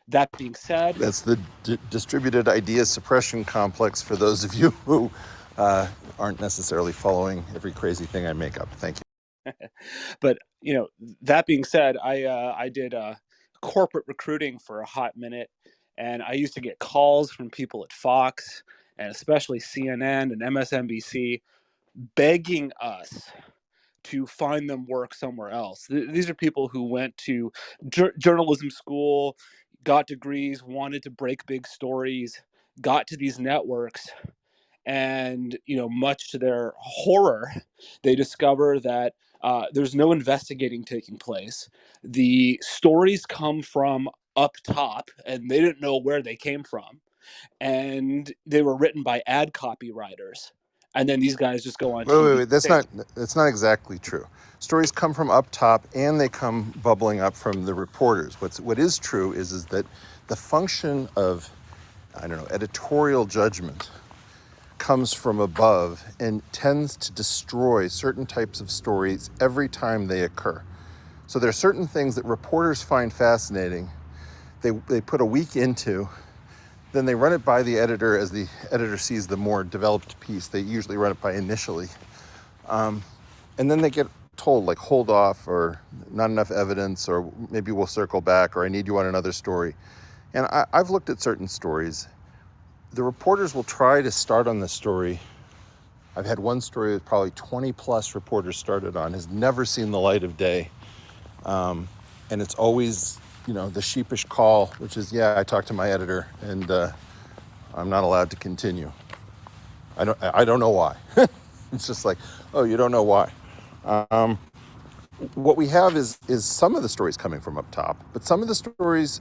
That being said, That's the distributed idea suppression complex for those of you who aren't necessarily following every crazy thing I make up. Thank you. but that being said, I did corporate recruiting for a hot minute, and I used to get calls from people at Fox and especially CNN and MSNBC begging us to find them work somewhere else. These are people who went to journalism school, got degrees, wanted to break big stories, got to these networks, and much to their horror, they discover that there's no investigating taking place. The stories come from up top, and they didn't know where they came from, and they were written by ad copywriters. And then these guys just go on TV. Wait. That's not exactly true. Stories come from up top, and they come bubbling up from the reporters. What is true is that the function of, I don't know, editorial judgment comes from above and tends to destroy certain types of stories every time they occur. So there are certain things that reporters find fascinating. They put a week into, then they run it by the editor as the editor sees the more developed piece. They usually run it by initially. And then they get told, like, hold off, or not enough evidence, or maybe we'll circle back, or I need you on another story. And I've looked at certain stories. The reporters will try to start on the story. I've had one story that probably 20 plus reporters started on, has never seen the light of day. And it's always, the sheepish call, which is, yeah, I talked to my editor and I'm not allowed to continue. I don't know why. It's just like, oh, you don't know why. What we have is some of the stories coming from up top, but some of the stories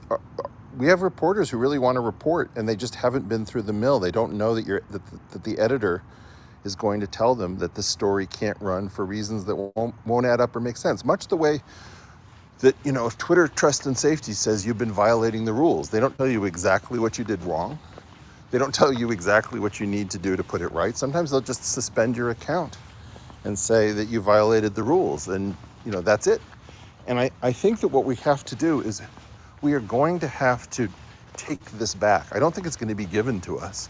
we have reporters who really want to report, and they just haven't been through the mill. They don't know that the editor is going to tell them that the story can't run for reasons that won't add up or make sense. Much the way that, if Twitter Trust and Safety says you've been violating the rules, they don't tell you exactly what you did wrong. They don't tell you exactly what you need to do to put it right. Sometimes they'll just suspend your account and say that you violated the rules, and that's it. And I think that what we have to do is we are going to have to take this back. I don't think it's going to be given to us.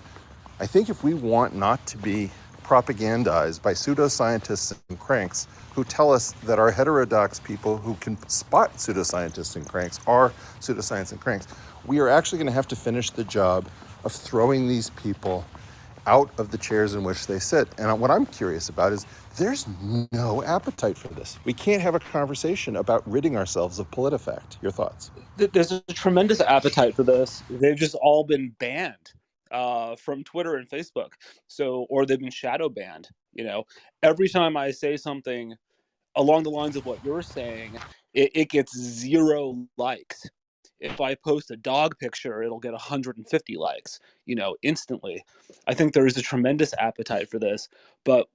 I think if we want not to be propagandized by pseudoscientists and cranks who tell us that our heterodox people who can spot pseudoscientists and cranks are pseudoscience and cranks, we are actually going to have to finish the job of throwing these people out of the chairs in which they sit. And what I'm curious about is there's no appetite for this. We can't have a conversation about ridding ourselves of PolitiFact. Your thoughts? There's a tremendous appetite for this. They've just all been banned from Twitter and Facebook, or they've been shadow banned. Every time I say something along the lines of what you're saying, it gets 0 likes. If I post a dog picture, it'll get 150 likes, instantly. I think there is a tremendous appetite for this, but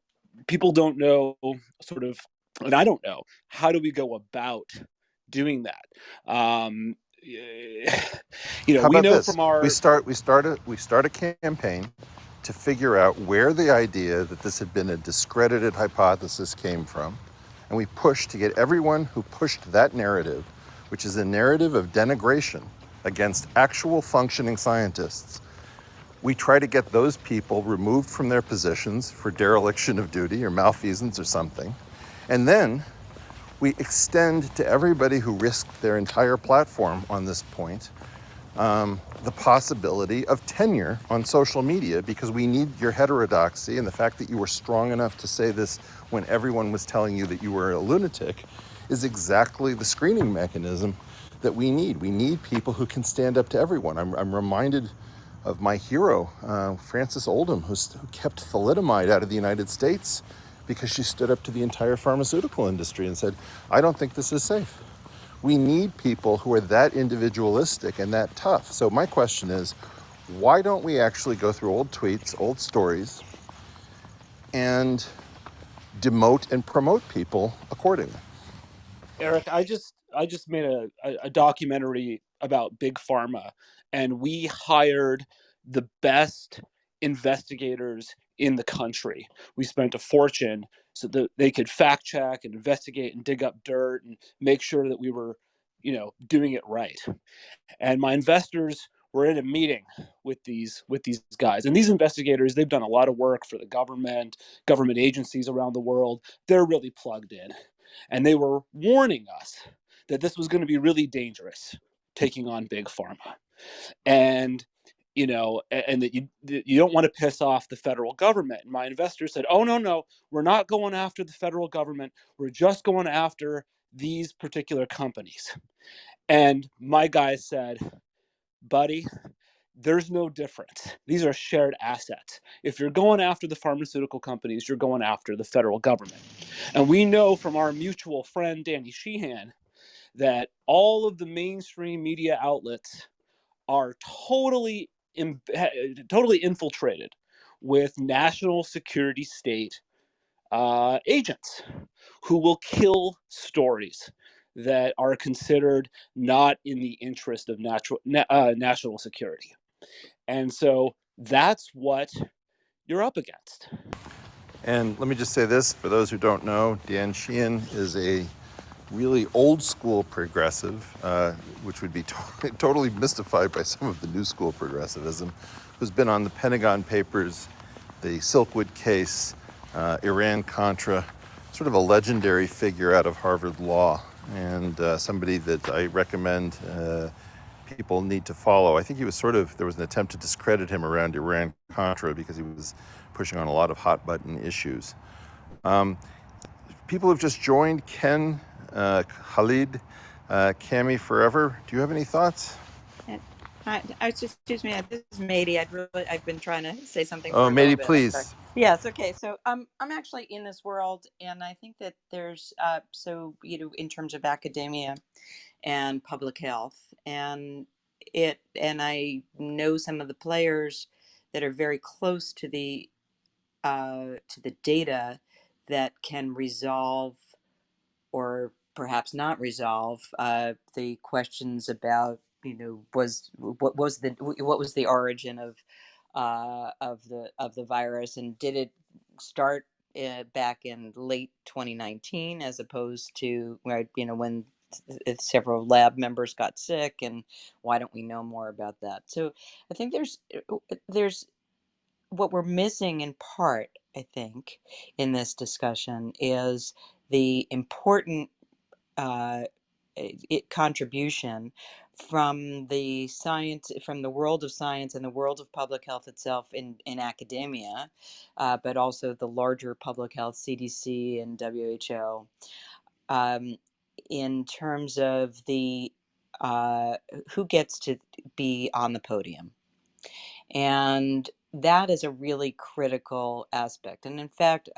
people don't know sort of, and I don't know, how do we go about doing that? How We about know this? from our, We start a campaign to figure out where the idea that this had been a discredited hypothesis came from, and we push to get everyone who pushed that narrative, which is a narrative of denigration against actual functioning scientists. We try to get those people removed from their positions for dereliction of duty or malfeasance or something. And then we extend to everybody who risked their entire platform on this point the possibility of tenure on social media, because we need your heterodoxy, and the fact that you were strong enough to say this when everyone was telling you that you were a lunatic is exactly the screening mechanism that we need. We need people who can stand up to everyone. I'm reminded of my hero, Frances Oldham, who kept thalidomide out of the United States because she stood up to the entire pharmaceutical industry and said, I don't think this is safe. We need people who are that individualistic and that tough. So my question is, why don't we actually go through old tweets, old stories, and demote and promote people accordingly? Eric, I just made a documentary about big pharma, and we hired the best investigators in the country. We spent a fortune so that they could fact check and investigate and dig up dirt and make sure that we were, doing it right. And my investors were in a meeting with these guys, and these investigators, they've done a lot of work for the government agencies around the world. They're really plugged in, and they were warning us that this was going to be really dangerous, taking on big pharma. And that you don't want to piss off the federal government. And my investors said, oh, no, no, we're not going after the federal government, we're just going after these particular companies. And my guys said, buddy, there's no difference. These are shared assets. If you're going after the pharmaceutical companies, you're going after the federal government. And we know from our mutual friend Danny Sheehan that all of the mainstream media outlets are totally infiltrated with national security state agents who will kill stories that are considered not in the interest of national security. And so that's what you're up against. And let me just say this, for those who don't know, Dan Sheehan is a really old school progressive, which would be totally mystified by some of the new school progressivism, who's been on the Pentagon Papers, the Silkwood case, Iran-Contra, sort of a legendary figure out of Harvard Law, and somebody that I recommend people need to follow. I think there was an attempt to discredit him around Iran-Contra because he was pushing on a lot of hot-button issues. People have just joined. Ken, Khalid, Cami Forever. Do you have any thoughts? Excuse me, this is Mady. I've been trying to say something Oh, for a little Mady, bit. please. Yes, okay. So I'm actually in this world, and I think that there's in terms of academia and public health, and I know some of the players that are very close to the data that can resolve or perhaps not resolve the questions about what was the origin of the virus, and did it start back in late 2019 as opposed to when several lab members got sick, and why don't we know more about that? So I think there's what we're missing in part, I think, in this discussion is the important uh, contribution from the science, from the world of science and the world of public health itself in academia, but also the larger public health, CDC and WHO, um, in terms of the who gets to be on the podium. And that is a really critical aspect. And in fact,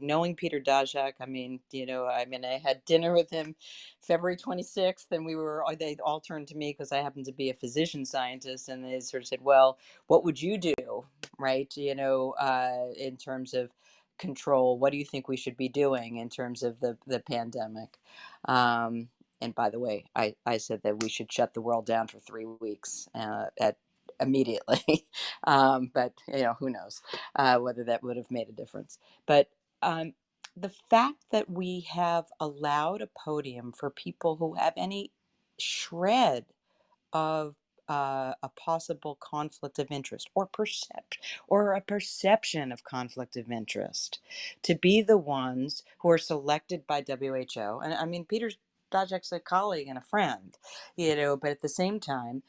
knowing Peter Daszak, I had dinner with him February 26th, and they all turned to me because I happen to be a physician scientist, and they sort of said, well, what would you do, right? In terms of control, what do you think we should be doing in terms of the pandemic? And by the way, I said that we should shut the world down for 3 weeks immediately. But who knows whether that would have made a difference. But the fact that we have allowed a podium for people who have any shred of a possible conflict of interest or a perception of conflict of interest to be the ones who are selected by WHO. And I mean, Peter Daszak's a colleague and a friend, but at the same time,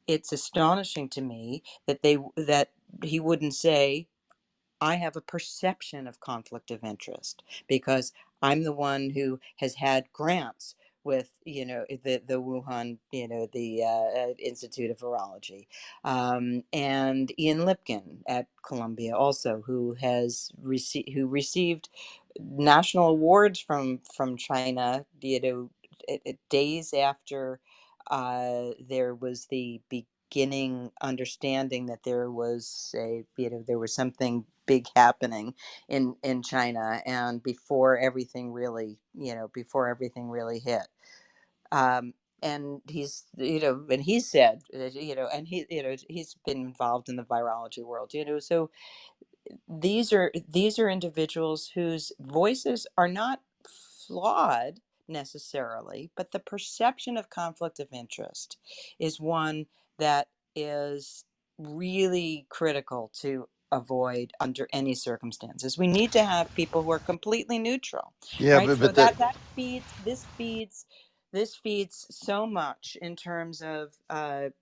it's astonishing to me that he wouldn't say, I have a perception of conflict of interest because I'm the one who has had grants with the Wuhan, the Institute of Virology, and Ian Lipkin at Columbia also, who received national awards from China, days after there was the beginning understanding that there was something big happening in China, and before everything really hit. And he's said that, he's been involved in the virology world, so these are individuals whose voices are not flawed necessarily, but the perception of conflict of interest is one that is really critical to avoid under any circumstances. We need to have people who are completely neutral, Yeah, right? but So but that that feeds this feeds so much in terms of and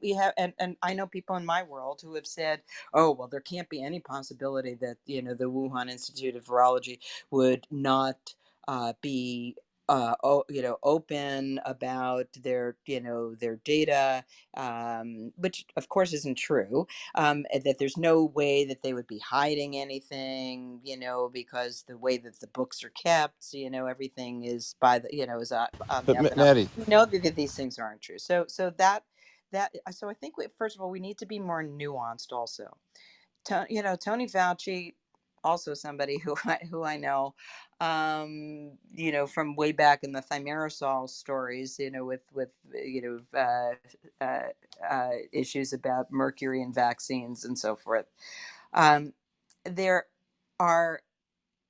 we have and I know people in my world who have said, oh well, there can't be any possibility that the Wuhan Institute of Virology would not be open about their data, which of course isn't true. And that there's no way that they would be hiding anything, because the way that the books are kept, everything is by the is on the up and up. Maddie, We know that these things aren't true. So I think first of all we need to be more nuanced also. Tony Fauci, also somebody who I know, from way back in the thimerosal stories, with issues about mercury in vaccines and so forth. There are.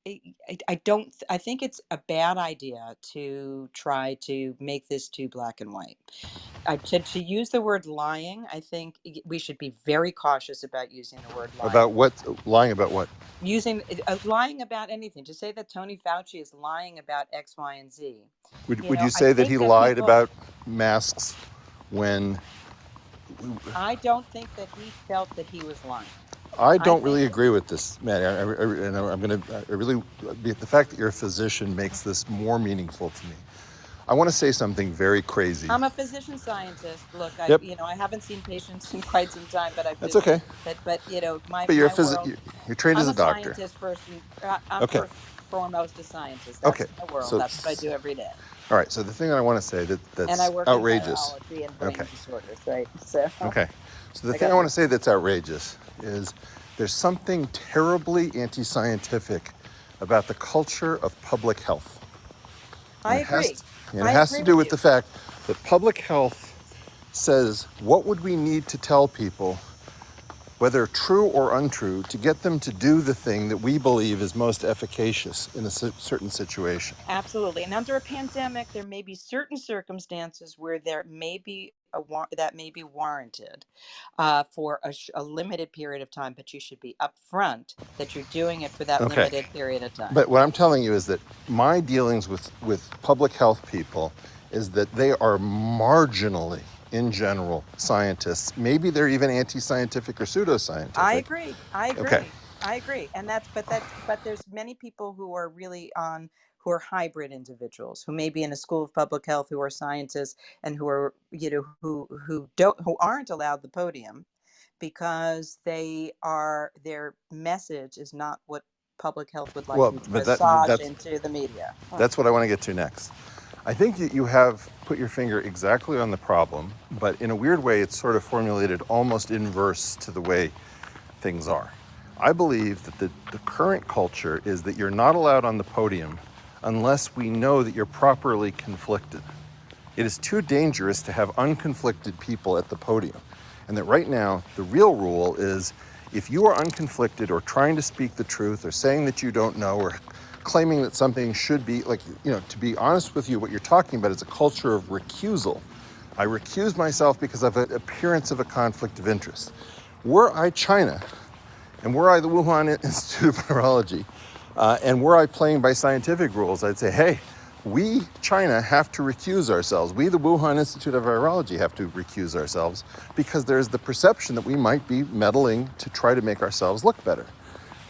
I don't. I think it's a bad idea to try to make this too black and white. To use the word lying, I think we should be very cautious about using the word lying. about what? Lying about what? Using lying about anything. To say that Tony Fauci is lying about X, Y, and Z. Would you I say that he think that lied people. about masks when? I don't think that he felt that he was lying. I I don't think really that. agree with this, Maddie. And I'm going to really, the fact that you're a physician makes this more meaningful to me. I want to say something very crazy. I'm a physician scientist. Look, Yep, I haven't seen patients in quite some time, but that's okay. But my world. you're trained as I'm a a doctor. scientist first, and I'm Okay, first foremost a scientist. okay. That's my world. So, That's what I do every day. all right. So the thing that I want to say And I that's work in outrageous. virology and Okay, brain disorders, right? So okay. So the I thing I got want my. to say that's outrageous is there's something terribly anti-scientific about the culture of public health. And I agree. it I has agree to do with with you. the fact that public health says what would we need to tell people, whether true or untrue, to get them to do the thing that we believe is most efficacious in a certain situation. Absolutely. And under a pandemic, there may be certain circumstances where there may be that may be warranted for a limited period of time, but you should be upfront that you're doing it for that Okay. limited period of time. But what I'm telling you is that my dealings with public health people is that they are marginally, in general, scientists. Maybe they're even anti-scientific or I pseudoscientific. agree. I Okay. agree. I agree. And but there's many people who are hybrid individuals who may be in a school of public health, who are scientists, and who are, who aren't allowed the podium because their message is not what public health would like Well, you to but massage into the media. that's what I want to get to next. I think that you have put your finger exactly on the problem, but in a weird way, it's sort of formulated almost inverse to the way things are. I believe that the current culture is that you're not allowed on the podium unless we know that you're properly conflicted. It is too dangerous to have unconflicted people at the podium. And that right now, the real rule is if you are unconflicted or trying to speak the truth or saying that you don't know or claiming that something should be, like, to be honest with you, what you're talking about is a culture of recusal. I recuse myself because of an appearance of a conflict of interest. Were I China, and were I the Wuhan Institute of Virology, and were I playing by scientific rules, I'd say, hey, we, China, have to recuse ourselves. We, the Wuhan Institute of Virology, have to recuse ourselves because there's the perception that we might be meddling to try to make ourselves look better.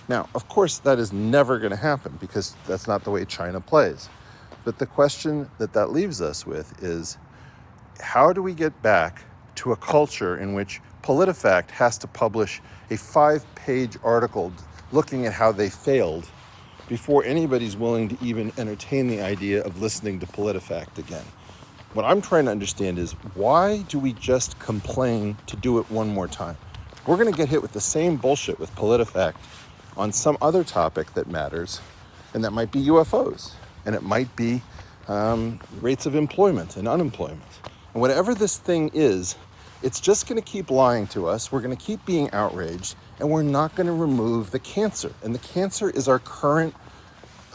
Now, of course, that is never going to happen because that's not the way China plays. But the question that leaves us with is, how do we get back to a culture in which PolitiFact has to publish a 5-page article looking at how they failed before anybody's willing to even entertain the idea of listening to PolitiFact again? What I'm trying to understand is, why do we just complain to do it one more time? We're going to get hit with the same bullshit with PolitiFact on some other topic that matters, and that might be UFOs, and it might be rates of employment and unemployment. And whatever this thing is, it's just going to keep lying to us. We're going to keep being outraged, and we're not going to remove the cancer. And the cancer is our current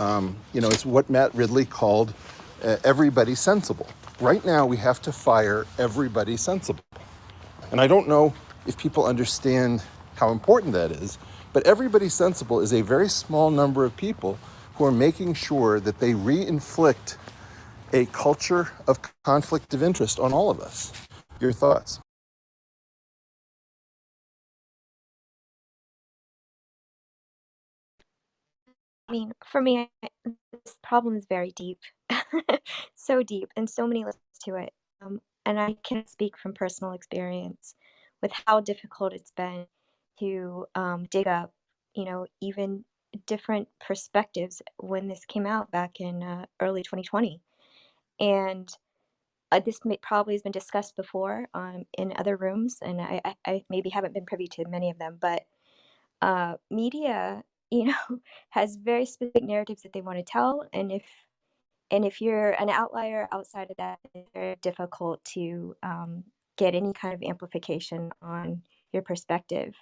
It's what Matt Ridley called everybody sensible. Right now, we have to fire everybody sensible. And I don't know if people understand how important that is, but everybody sensible is a very small number of people who are making sure that they re-inflict a culture of conflict of interest on all of us. Your thoughts? I mean, for me, this problem is very deep, so deep, and so many layers to it. And I can speak from personal experience with how difficult it's been to dig up, even different perspectives when this came out back in early 2020. And this probably has been discussed before in other rooms, and I maybe haven't been privy to many of them, but media, has very specific narratives that they want to tell, and if you're an outlier outside of that, it's very difficult to get any kind of amplification on your perspective.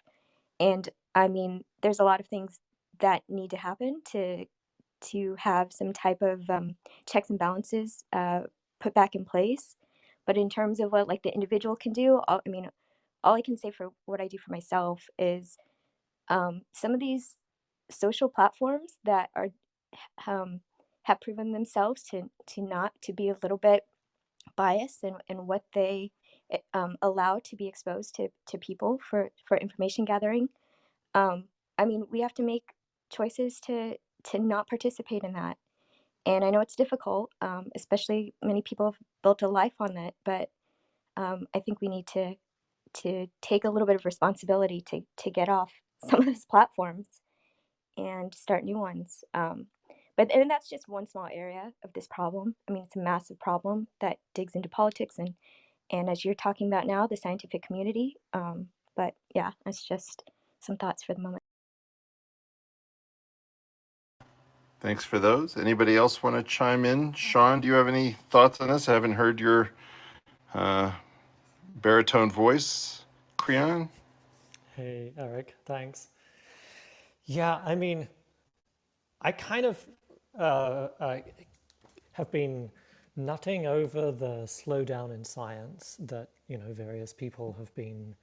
And I mean, there's a lot of things that need to happen to have some type of checks and balances put back in place. But in terms of what like the individual can do, I mean, all I can say for what I do for myself is some of these social platforms that are um, have proven themselves to not to be a little bit biased in what they allow to be exposed to people for information gathering. um, I mean, we have to make choices to not participate in that, and I know it's difficult, especially many people have built a life on it, but I think we need to take a little bit of responsibility to get off some of those platforms and start new ones. But and that's just one small area of this problem. I mean, it's a massive problem that digs into politics and as you're talking about now, the scientific community. But yeah, that's just some thoughts for the moment. Thanks for those. Anybody else want to chime in? Sean, do you have any thoughts on this? I haven't heard your uh, baritone voice. Creon? Hey, Eric, thanks. Yeah, I mean, I kind of have been nutting over the slowdown in science that, various people have been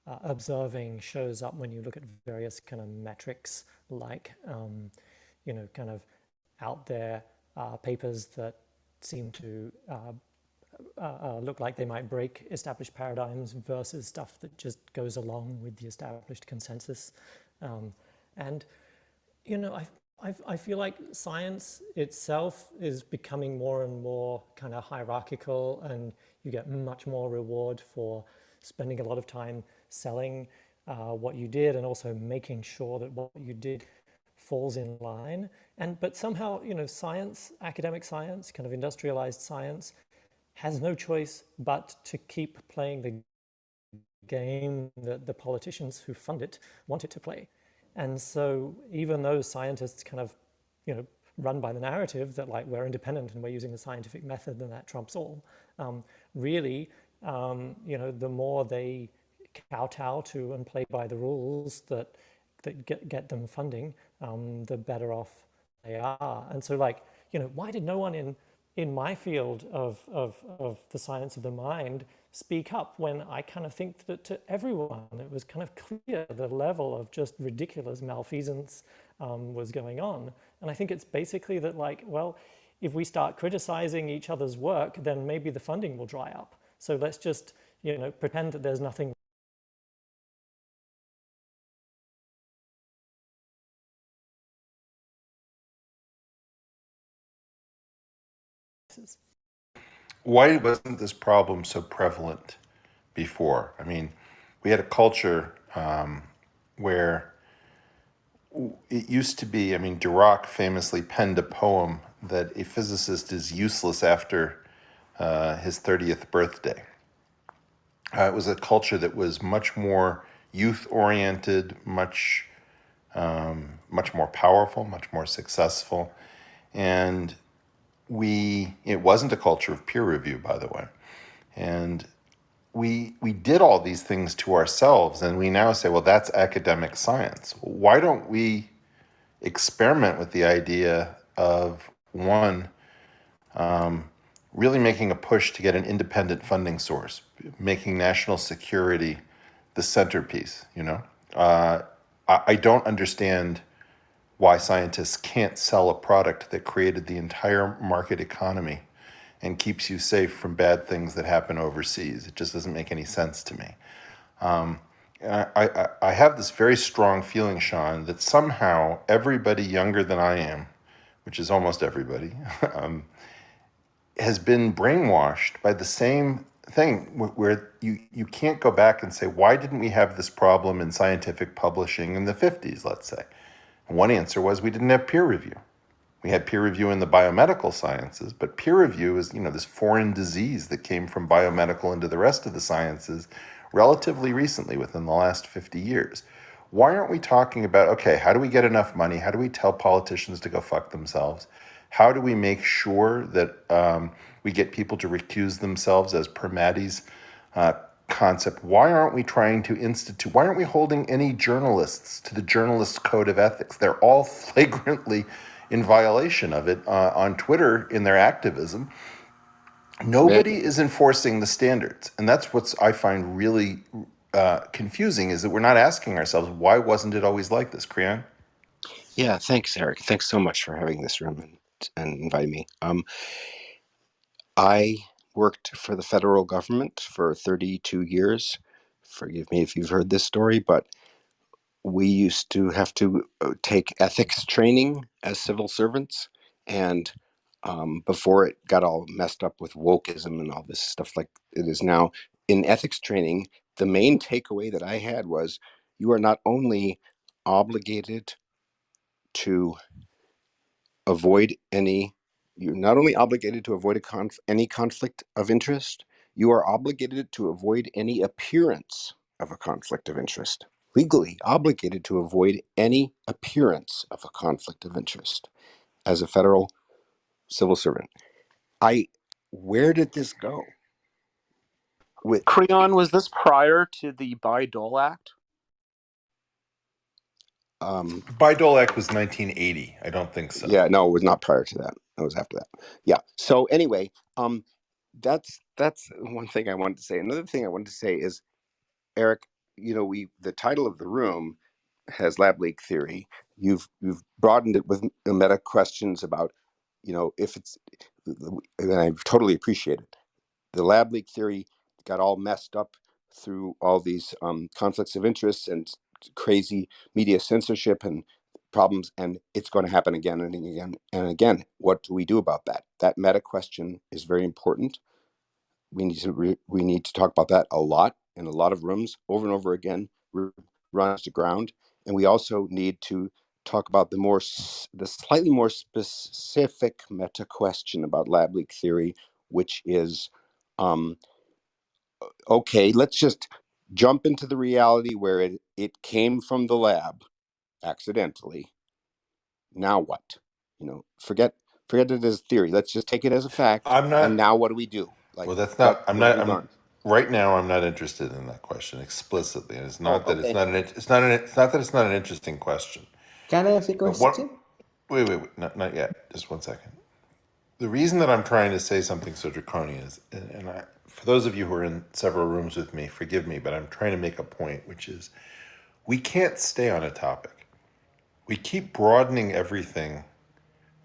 observing shows up when you look at various kind of metrics like, kind of out there papers that seem to look like they might break established paradigms versus stuff that just goes along with the established consensus. And, I feel like science itself is becoming more and more kind of hierarchical, and you get much more reward for spending a lot of time selling what you did and also making sure that what you did falls in line. But somehow, science, academic science, kind of industrialized science, has no choice but to keep playing the game that the politicians who fund it want it to play. And so even though scientists kind of, run by the narrative that like we're independent and we're using the scientific method and that trumps all, really, the more they kowtow to and play by the rules that get them funding, the better off they are. And so like, why did no one in my field of the science of the mind speak up when I kind of think that to everyone it was kind of clear the level of just ridiculous malfeasance was going on. And I think it's basically that like, well, if we start criticizing each other's work, then maybe the funding will dry up. So let's just, pretend that there's nothing. Why wasn't this problem so prevalent before? I mean, we had a culture where it used to be, I mean, Dirac famously penned a poem that a physicist is useless after his 30th birthday. It was a culture that was much more youth-oriented, much more powerful, much more successful. And it wasn't a culture of peer review, by the way. And we did all these things to ourselves, and we now say, well, that's academic science. Why don't we experiment with the idea of one, really making a push to get an independent funding source, making national security the centerpiece, you know? I don't understand why scientists can't sell a product that created the entire market economy and keeps you safe from bad things that happen overseas. It just doesn't make any sense to me. I have this very strong feeling, Sean, that somehow everybody younger than I am, which is almost everybody, has been brainwashed by the same thing where you can't go back and say, why didn't we have this problem in scientific publishing in the 50s, let's say? And one answer was we didn't have peer review. We had peer review in the biomedical sciences, but peer review is, this foreign disease that came from biomedical into the rest of the sciences relatively recently, within the last 50 years. Why aren't we talking about, okay, how do we get enough money? How do we tell politicians to go fuck themselves? How do we make sure that we get people to recuse themselves, as per Maddie's concept? Why aren't we trying to institute, why aren't we holding any journalists to the journalist code of ethics? They're all flagrantly in violation of it on Twitter in their activism. Nobody is enforcing the standards. And that's what I find really confusing, is that we're not asking ourselves, why wasn't it always like this? Creon? Yeah, thanks, Eric. Thanks so much for having this room and inviting me. I worked for the federal government for 32 years. Forgive me if you've heard this story, but we used to have to take ethics training as civil servants. And before it got all messed up with wokeism and all this stuff like it is now, in ethics training, the main takeaway that I had was you are not only obligated to avoid any, you're not only obligated to avoid any conflict of interest, you are obligated to avoid any appearance of a conflict of interest. Legally obligated to avoid any appearance of a conflict of interest as a federal civil servant. Where did this go? Creon, was this prior to the Bayh-Dole Act? Bayh-Dole Act was 1980. I don't think so. Yeah, no, it was not prior to that. It was after that. Yeah. So anyway, that's one thing I wanted to say. Another thing I wanted to say is, Eric, the title of the room has lab leak theory. You've broadened it with meta questions about, if it's, and I totally appreciate it. The lab leak theory got all messed up through all these conflicts of interest and crazy media censorship and problems, and it's going to happen again and again and again. What do we do about that? That meta question is very important. We need to talk about that a lot in a lot of rooms over and over again, runs to ground. And we also need to talk about the slightly more specific meta question about lab leak theory, which is, okay, let's just jump into the reality where it came from the lab accidentally. Now what? Forget it as theory. Let's just take it as a fact. I'm not. And now what do we do? Well, that's not. I'm what have not. we learned? Right now, I'm not interested in that question explicitly. And it's not that Okay. it's not an. It's not an. It's not that it's not an interesting question. Can I ask a But what? question? Wait. Not yet. Just 1 second. The reason that I'm trying to say something so draconian is, for those of you who are in several rooms with me, forgive me, but I'm trying to make a point, which is, we can't stay on a topic. We keep broadening everything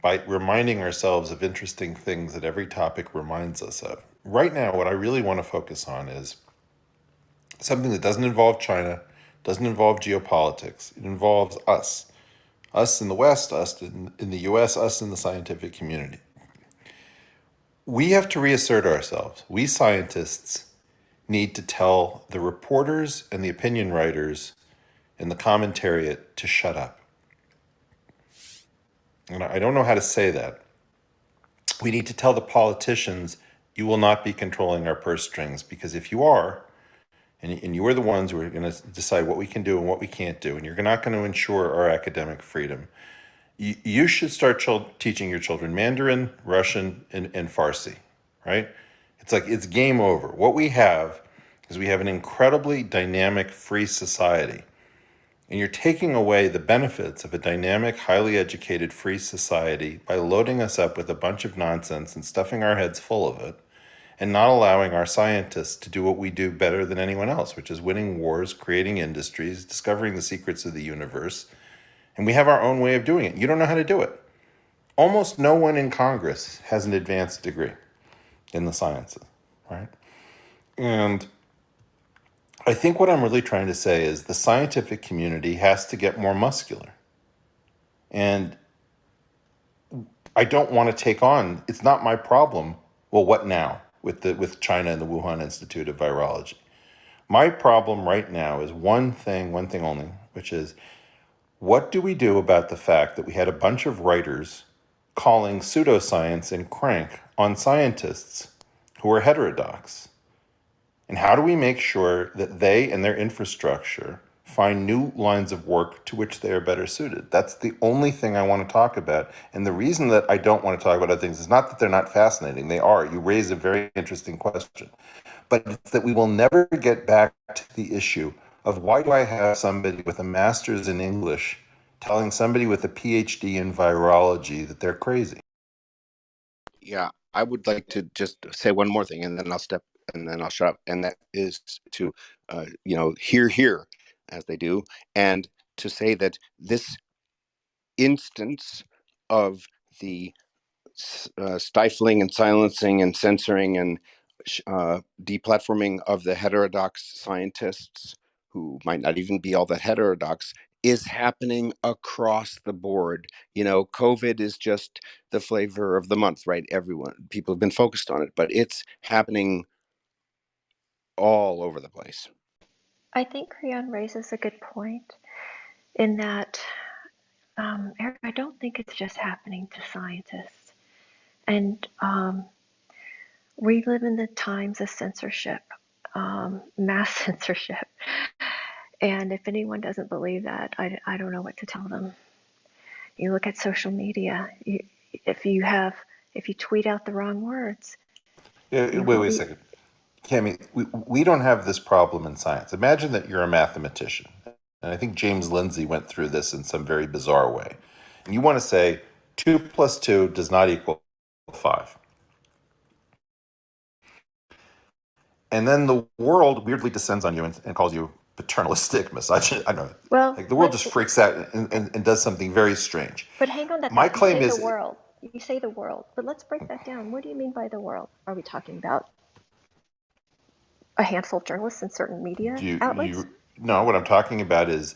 by reminding ourselves of interesting things that every topic reminds us of. Right now, what I really want to focus on is something that doesn't involve China, doesn't involve geopolitics. It involves us in the West, us in the US, us in the scientific community. We have to reassert ourselves. We scientists need to tell the reporters and the opinion writers and the commentariat to shut up. And I don't know how to say that. We need to tell the politicians, you will not be controlling our purse strings, because if you are, and you are the ones who are going to decide what we can do and what we can't do, and you're not going to ensure our academic freedom, you should start teaching your children Mandarin, Russian, and Farsi, right? It's game over. What we have is we have an incredibly dynamic, free society And you're taking away the benefits of a dynamic, highly educated, free society by loading us up with a bunch of nonsense and stuffing our heads full of it, and not allowing our scientists to do what we do better than anyone else, which is winning wars, creating industries, discovering the secrets of the universe. And we have our own way of doing it. You don't know how to do it. Almost no one in Congress has an advanced degree in the sciences, right? And I think what I'm really trying to say is the scientific community has to get more muscular. And I don't want to take on, it's not my problem. Well, what now with China and the Wuhan Institute of Virology? My problem right now is one thing only, which is what do we do about the fact that we had a bunch of writers calling pseudoscience and crank on scientists who are heterodox? And how do we make sure that they and their infrastructure find new lines of work to which they are better suited? That's the only thing I want to talk about. And the reason that I don't want to talk about other things is not that they're not fascinating. They are. You raise a very interesting question. But it's that we will never get back to the issue of why do I have somebody with a master's in English telling somebody with a PhD in virology that they're crazy? Yeah, I would like to just say one more thing, and then I'll shut up. And that is to, hear, as they do, and to say that this instance of the stifling and silencing and censoring and deplatforming of the heterodox scientists who might not even be all that heterodox is happening across the board. COVID is just the flavor of the month, right? People have been focused on it, but it's happening all over the place. I think Kriyan raises a good point in that, Eric, I don't think it's just happening to scientists. And we live in the times of censorship, mass censorship. And if anyone doesn't believe that, I don't know what to tell them. You look at social media, if you tweet out the wrong words, Wait a second. Cami, we don't have this problem in science. Imagine that you're a mathematician. And I think James Lindsay went through this in some very bizarre way. And you want to say 2 plus 2 does not equal 5. And then the world weirdly descends on you and calls you paternalistic, misogynist. I don't know. well, Like the world just freaks out and does something very strange. but hang on that My thought. You claim say is the world. You say the world, but let's break that down. What do you mean by the world? Are we talking about a handful of journalists in certain media outlets? no, what I'm talking about is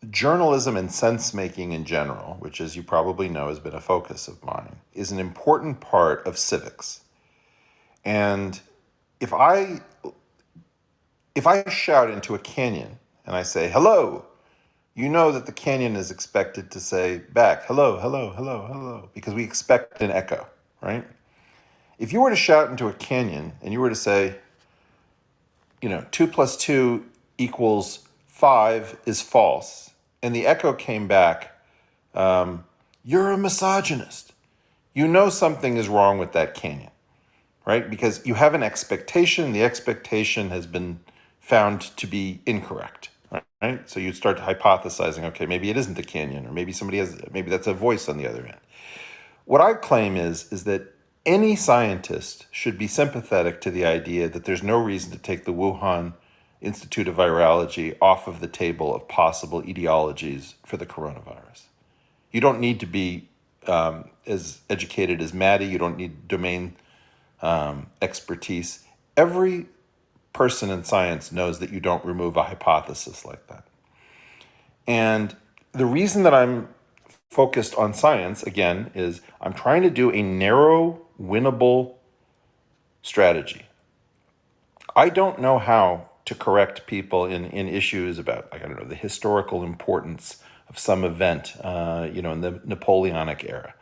journalism and sense making in general, which, as you probably know, has been a focus of mine, is an important part of civics. And if I shout into a canyon and I say hello, you know that the canyon is expected to say back hello, hello, hello, hello, because we expect an echo, right? If you were to shout into a canyon and you were to say, 2 plus 2 equals 5 is false, and the echo came back, you're a misogynist. You know something is wrong with that canyon, right? Because you have an expectation, the expectation has been found to be incorrect, right? So you start hypothesizing, okay, maybe it isn't a canyon, or maybe that's a voice on the other end. What I claim is that any scientist should be sympathetic to the idea that there's no reason to take the Wuhan Institute of Virology off of the table of possible etiologies for the coronavirus. You don't need to be as educated as Maddie. You don't need domain expertise. Every person in science knows that you don't remove a hypothesis like that. And the reason that I'm focused on science, again, is I'm trying to do a narrow, winnable strategy. I don't know how to correct people in issues about, like, I don't know, the historical importance of some event, in the Napoleonic era.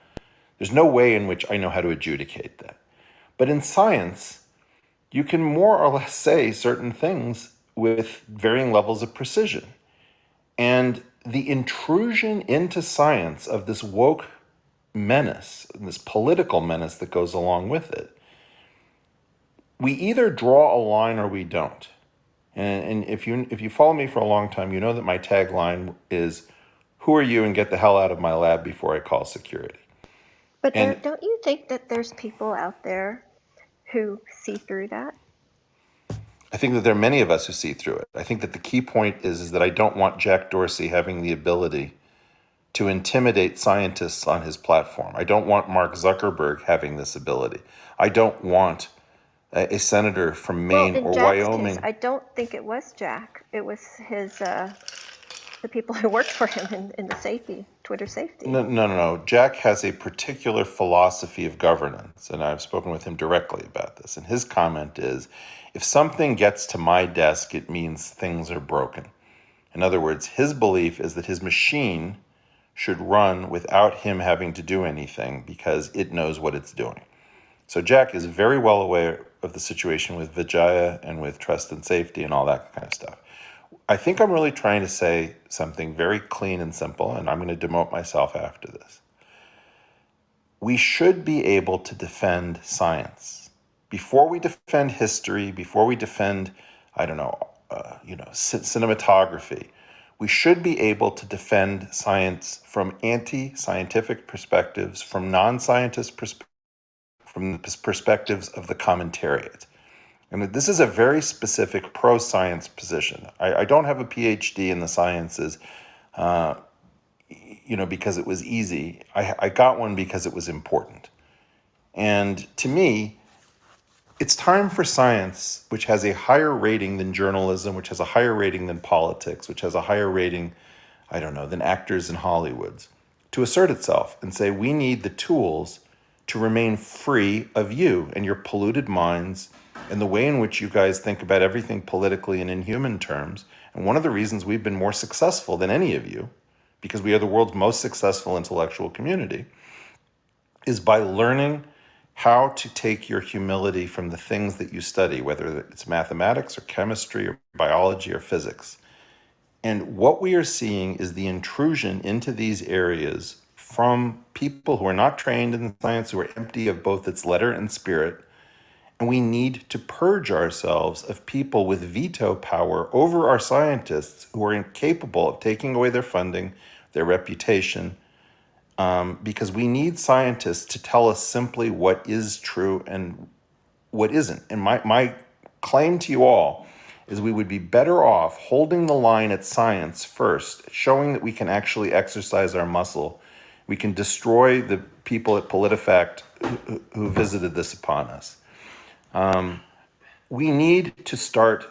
There's no way in which I know how to adjudicate that. But in science, you can more or less say certain things with varying levels of precision. And the intrusion into science of this woke menace, this political menace that goes along with it, we either draw a line or we don't. And if you follow me for a long time, you know that my tagline is, "Who are you?" and get the hell out of my lab before I call security. But And Eric, don't you think that there's people out there who see through that? I think that there are many of us who see through it. I think that the key point is that I don't want Jack Dorsey having the ability to intimidate scientists on his platform. I don't want Mark Zuckerberg having this ability. I don't want a senator from Well, Maine in or Jack's case, Wyoming. I don't think it was Jack. It was his the people who worked for him in the safety, Twitter safety. No. Jack has a particular philosophy of governance, and I've spoken with him directly about this. And his comment is, if something gets to my desk, it means things are broken. In other words, his belief is that his machine should run without him having to do anything because it knows what it's doing. So Jack is very well aware of the situation with Vijaya and with trust and safety and all that kind of stuff. I think I'm really trying to say something very clean and simple, and I'm going to demote myself after this. We should be able to defend science. Before we defend history, before we defend, I don't know, cinematography, we should be able to defend science from anti-scientific perspectives, from non-scientist perspectives, from the perspectives of the commentariat. And this is a very specific pro-science position. I don't have a PhD in the sciences, because it was easy. I got one because it was important. And to me, it's time for science, which has a higher rating than journalism, which has a higher rating than politics, which has a higher rating, I don't know, than actors in Hollywoods, to assert itself and say, we need the tools to remain free of you and your polluted minds and the way in which you guys think about everything politically and in human terms. And one of the reasons we've been more successful than any of you, because we are the world's most successful intellectual community, is by learning how to take your humility from the things that you study, whether it's mathematics or chemistry or biology or physics. And what we are seeing is the intrusion into these areas from people who are not trained in science, who are empty of both its letter and spirit. And we need to purge ourselves of people with veto power over our scientists who are incapable of taking away their funding, their reputation, because we need scientists to tell us simply what is true and what isn't. And my claim to you all is we would be better off holding the line at science first, showing that we can actually exercise our muscle. We can destroy the people at PolitiFact who visited this upon us. We need to start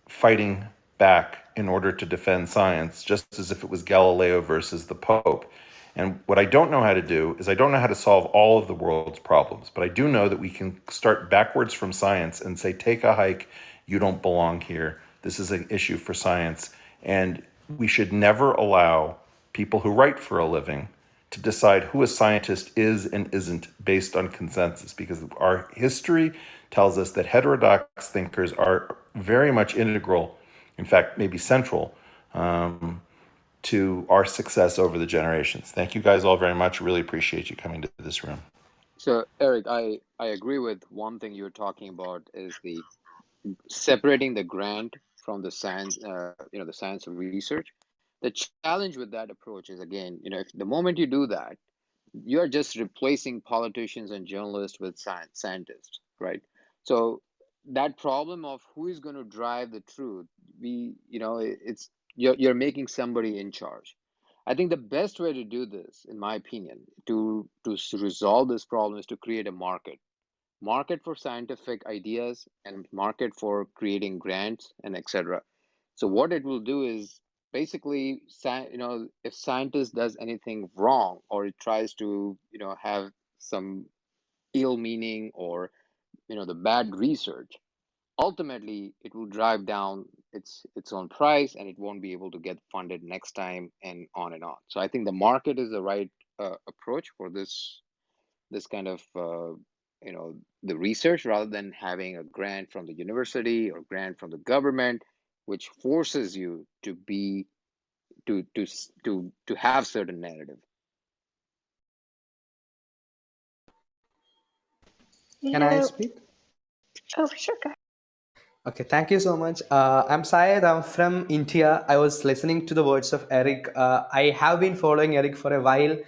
fighting back in order to defend science, just as if it was Galileo versus the Pope. And what I don't know how to do is I don't know how to solve all of the world's problems, but I do know that we can start backwards from science and say, take a hike, you don't belong here. This is an issue for science. And we should never allow people who write for a living to decide who a scientist is and isn't based on consensus, because our history tells us that heterodox thinkers are very much integral, in fact, maybe central, to our success over the generations. Thank you guys all very much. Really appreciate you coming to this room. So, Eric, I agree with one thing you're talking about is the separating the grant from the science, the science of research. The challenge with that approach is, again, if the moment you do that, you're just replacing politicians and journalists with scientists, right? So that problem of who is going to drive the truth, it's you're making somebody in charge. I think the best way to do this, in my opinion, to resolve this problem is to create a market for scientific ideas and market for creating grants and etc. So what it will do is basically, if scientist does anything wrong or it tries to, have some ill meaning or, the bad research, ultimately it will drive down its own price and it won't be able to get funded next time and on and on. So I think the market is the right approach for this kind of the research, rather than having a grant from the university or grant from the government, which forces you to be to have certain narrative. You Can I know, speak? oh, sure, go ahead. Okay, thank you so much. I'm Syed. I'm from India. I was listening to the words of Eric. I have been following Eric for a while.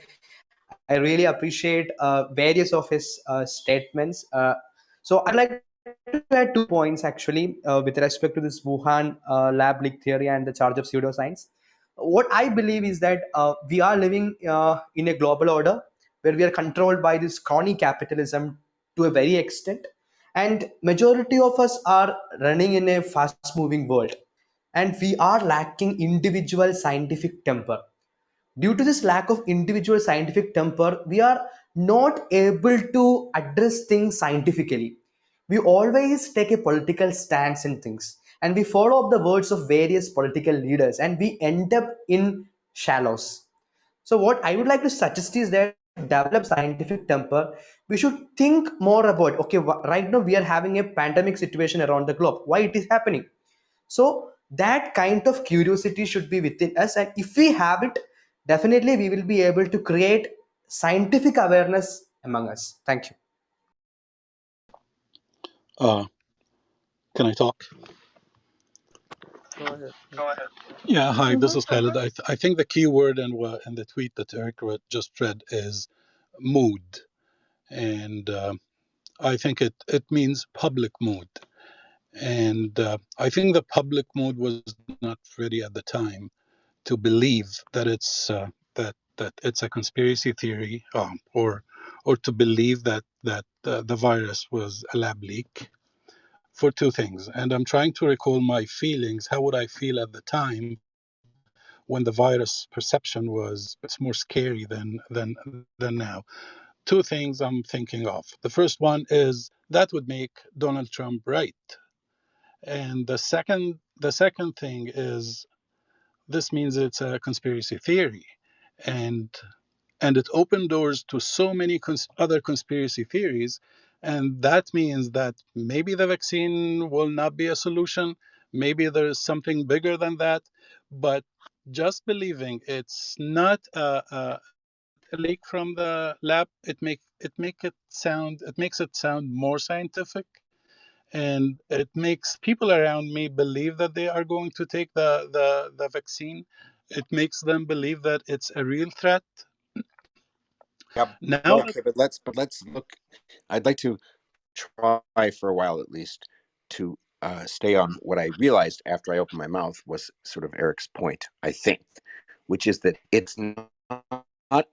I really appreciate various of his statements. So I'd like to add 2 points actually with respect to this Wuhan lab leak theory and the charge of pseudoscience. What I believe is that we are living in a global order where we are controlled by this crony capitalism to a very extent, and majority of us are running in a fast moving world, and we are lacking individual scientific temper. Due to this lack of individual scientific temper, we are not able to address things scientifically. We always take a political stance in things, and we follow up the words of various political leaders, and we end up in shallows. So what I would like to suggest is that develop scientific temper. We should think more about, okay, right now we are having a pandemic situation around the globe. Why it is happening? So that kind of curiosity should be within us, and if we have it, definitely we will be able to create scientific awareness among us. Thank you. Uh, can I talk? Go ahead. Yeah, hi, this is Khaled. I think the key word in the tweet that Eric just read is mood. And I think it means public mood. And I think the public mood was not ready at the time to believe that that it's a conspiracy theory, or to believe that the virus was a lab leak, for two things. And I'm trying to recall my feelings. How would I feel at the time when the virus perception was it's more scary than now? Two things I'm thinking of. The first one is that would make Donald Trump right. And the second thing is this means it's a conspiracy theory. And it opened doors to so many other conspiracy theories, and that means that maybe the vaccine will not be a solution, maybe there is something bigger than that. But just believing it's not a leak from the lab, it makes it sound more scientific, and it makes people around me believe that they are going to take the vaccine. It makes them believe that it's a real threat. Yeah. Now that Okay, but let's look. I'd like to try for a while at least to stay on what I realized after I opened my mouth was sort of Eric's point, I think, which is that it's not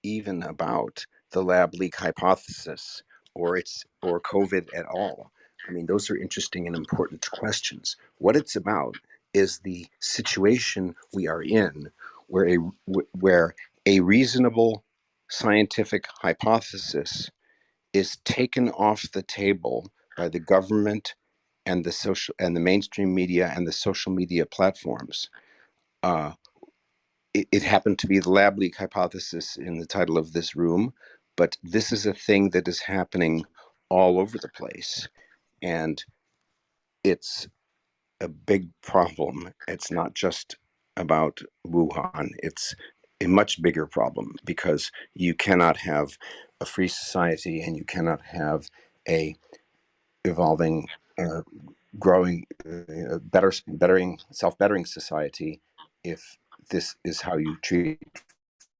even about the lab leak hypothesis or COVID at all. I mean, those are interesting and important questions. What it's about is the situation we are in, where a reasonable scientific hypothesis is taken off the table by the government and the mainstream media and the social media platforms. Uh, it happened to be the lab leak hypothesis in the title of this room, but this is a thing that is happening all over the place, and it's a big problem. It's not just about Wuhan. It's a much bigger problem because you cannot have a free society and you cannot have a evolving, growing, self-bettering society if this is how you treat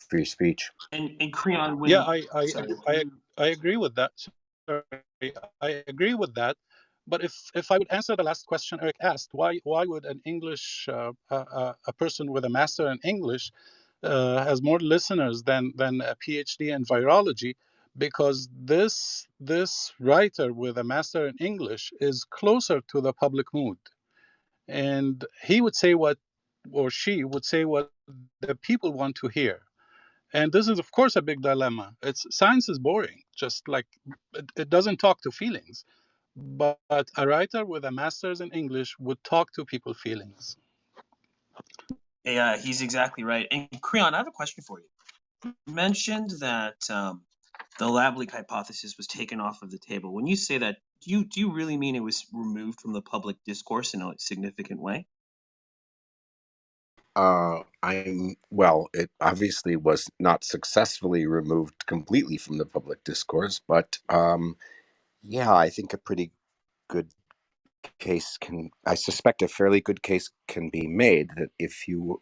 free speech. And Creon, Yeah, when sorry, I agree with that. Sorry, I agree with that. But if I would answer the last question Eric asked, why would an English a person with a master in English has more listeners than a PhD in virology? Because this writer with a master in English is closer to the public mood, and he would say what, or she would say what the people want to hear. And this is, of course, a big dilemma. It's science is boring, just like it doesn't talk to feelings. But a writer with a master's in English would talk to people's feelings. yeah, he's exactly right. And Creon, I have a question for you. You mentioned that the lab leak hypothesis was taken off of the table. When you say that, do you really mean it was removed from the public discourse in a significant way? It obviously was not successfully removed completely from the public discourse, but yeah, I think a pretty good case I suspect a fairly good case can be made that if you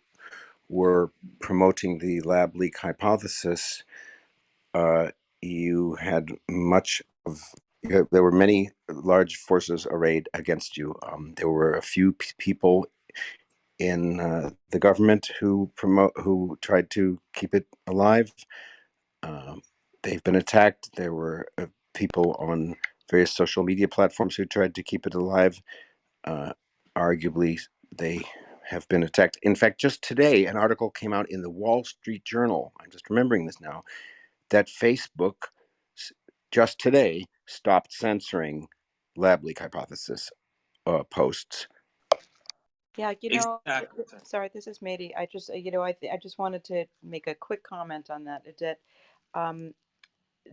were promoting the lab leak hypothesis, you had there were many large forces arrayed against you. There were a few people in the government who tried to keep it alive. They've been attacked. There were people on various social media platforms who tried to keep it alive. Arguably, they have been attacked. In fact, just today, an article came out in the Wall Street Journal. I'm just remembering this now, that Facebook just today stopped censoring lab leak hypothesis posts. Yeah, Exactly. sorry, this is Mady. I just, I just wanted to make a quick comment on that. That um,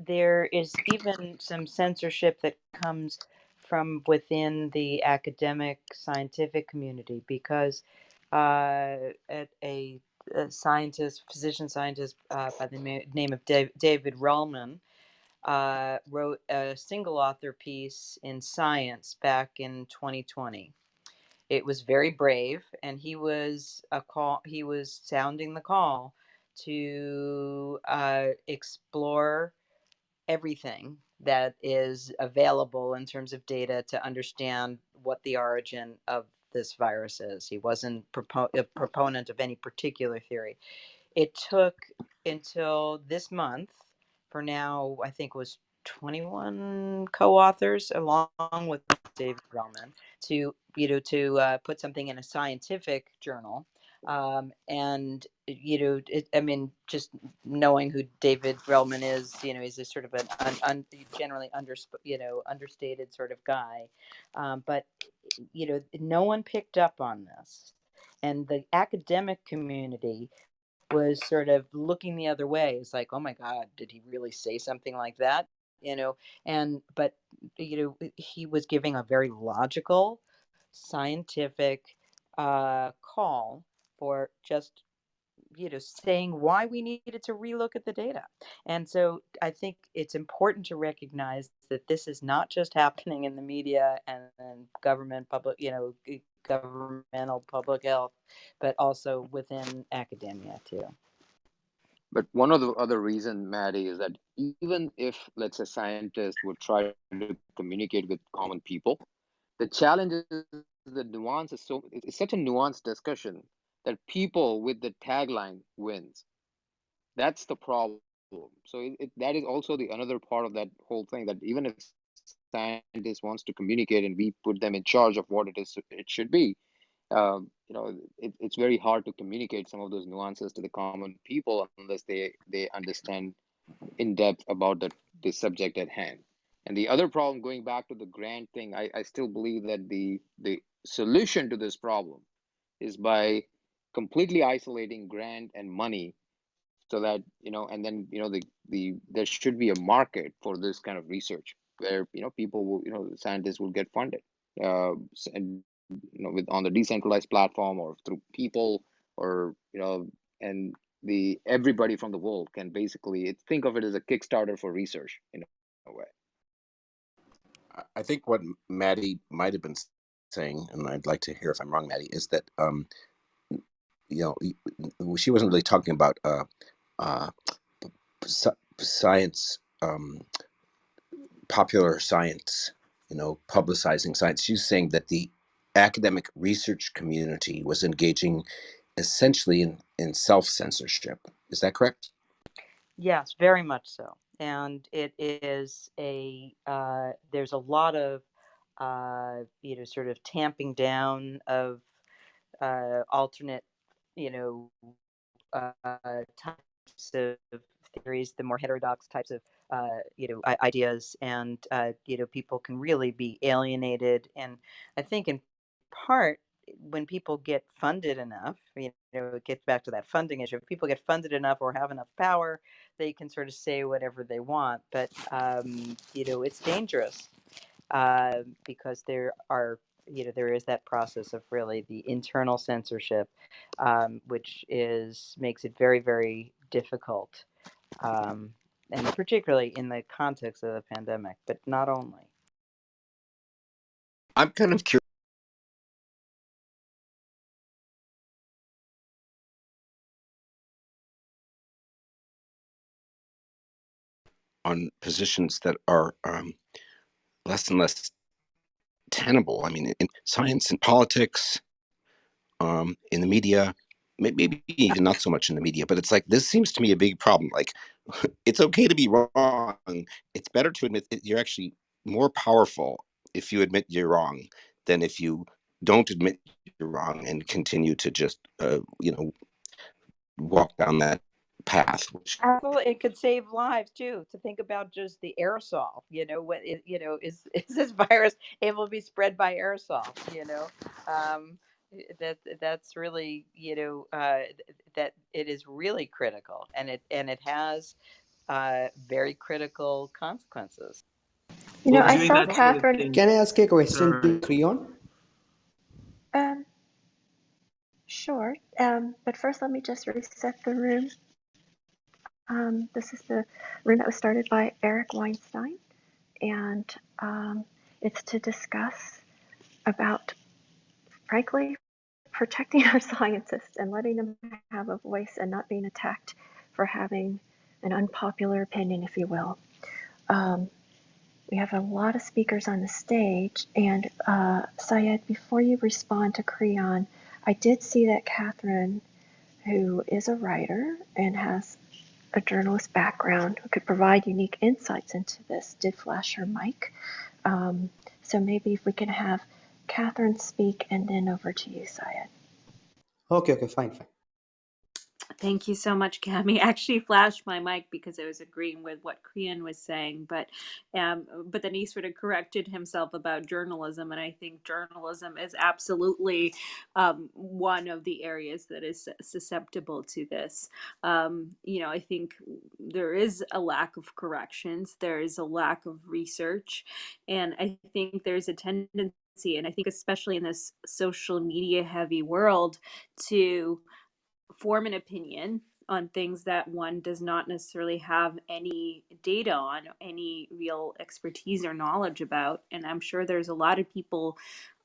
there is even some censorship that comes from within the academic scientific community because at a scientist, physician scientist by the name of David Relman wrote a single author piece in Science back in 2020. It was very brave, and he was sounding the call to explore everything that is available in terms of data to understand what the origin of this virus is. He wasn't a proponent of any particular theory. It took until this month, for now, I think it was 21 co-authors along with David Relman to put something in a scientific journal. And I mean, just knowing who David Relman is, he's a sort of an generally understated sort of guy. But no one picked up on this, and the academic community was sort of looking the other way. It's like, oh my God, did he really say something like that? But he was giving a very logical, scientific call for just saying why we needed to relook at the data. And so I think it's important to recognize that this is not just happening in the media and governmental public health, but also within academia too. But one of the other reason, Maddie, is that even if, let's say, scientists would try to communicate with common people, the challenge is the nuance is it's such a nuanced discussion that people with the tagline wins. That's the problem. So that is also the another part of that whole thing, that even if scientist wants to communicate and we put them in charge of what it should be, it's very hard to communicate some of those nuances to the common people unless they understand in depth about the subject at hand. And the other problem, going back to the grant thing, I still believe that the solution to this problem is by completely isolating grant and money, so that and then there should be a market for this kind of research where people will scientists will get funded, and with on the decentralized platform or through people, or and everybody from the world can basically think of it as a Kickstarter for research in a way. I think what Maddie might have been saying, and I'd like to hear if I'm wrong, Maddie, is that she wasn't really talking about science, popular science, publicizing science. She's saying that the academic research community was engaging essentially in self-censorship. Is that correct? Yes, very much so. And it is there's a lot of, sort of tamping down of alternate, types of theories, the more heterodox types of, ideas, and people can really be alienated. And I think in part, when people get funded enough, it gets back to that funding issue. If people get funded enough or have enough power, they can sort of say whatever they want. But it's dangerous because there is that process of really the internal censorship, which makes it very, very difficult, and particularly in the context of the pandemic, but not only. I'm kind of curious on positions that are less and less tenable. I mean, in science and politics, in the media, maybe even not so much in the media, but it's like, this seems to me a big problem. Like, it's okay to be wrong. It's better to admit that you're actually more powerful if you admit you're wrong than if you don't admit you're wrong and continue to just, walk down that path. Absolutely, it could save lives too. To think about just the aerosol, what is this virus able to be spread by aerosol? That's really that it is really critical, and it has very critical consequences. Well, I doing saw that sort of Catherine. thing. Can I ask a question to Sorry. Creon? Um, sure. But first, let me just reset the room. This is the room that was started by Eric Weinstein, and it's to discuss about, frankly, protecting our scientists and letting them have a voice and not being attacked for having an unpopular opinion, if you will. We have a lot of speakers on the stage, and Syed, before you respond to Creon, I did see that Catherine, who is a writer and has a journalist background who could provide unique insights into this, did flash her mic. So maybe if we can have Catherine speak, and then over to you, Syed. Okay, fine. Thank you so much, Cami. I actually flashed my mic because I was agreeing with what Creon was saying, but then he sort of corrected himself about journalism, and I think journalism is absolutely one of the areas that is susceptible to this. I think there is a lack of corrections, there is a lack of research, and I think there's a tendency, and I think especially in this social media heavy world, to form an opinion on things that one does not necessarily have any data on, any real expertise or knowledge about. And I'm sure there's a lot of people,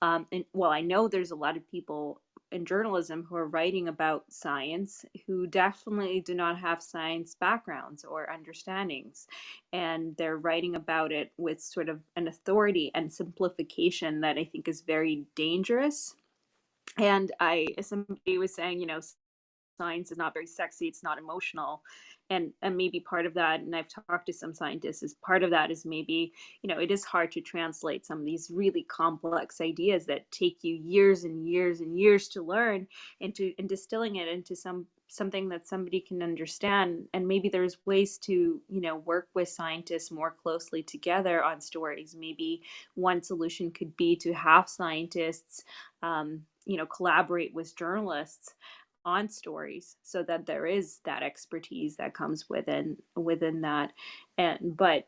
I know there's a lot of people in journalism who are writing about science who definitely do not have science backgrounds or understandings. And they're writing about it with sort of an authority and simplification that I think is very dangerous. And somebody was saying, science is not very sexy, it's not emotional, and maybe part of that, and I've talked to some scientists, is part of that is maybe, it is hard to translate some of these really complex ideas that take you years and years and years to learn and distilling it into something that somebody can understand. And maybe there's ways to work with scientists more closely together on stories. Maybe one solution could be to have scientists collaborate with journalists on stories, so that there is that expertise that comes within that. But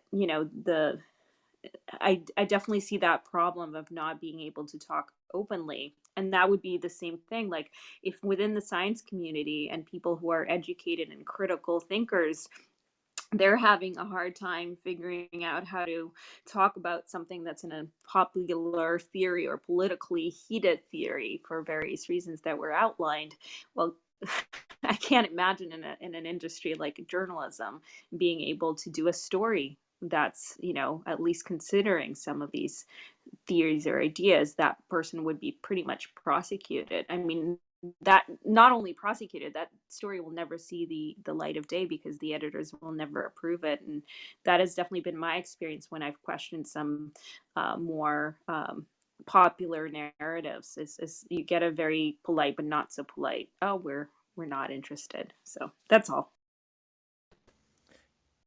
I definitely see that problem of not being able to talk openly. And that would be the same thing, like if within the science community and people who are educated and critical thinkers, they're having a hard time figuring out how to talk about something that's in a popular theory or politically heated theory for various reasons that were outlined. Well, I can't imagine in an industry like journalism being able to do a story that's, at least considering some of these theories or ideas. That person would be pretty much prosecuted. I mean, that not only prosecuted, that story will never see the light of day because the editors will never approve it. And that has definitely been my experience when I've questioned some more popular narratives. Is you get a very polite but not so polite, oh, we're not interested. So that's all.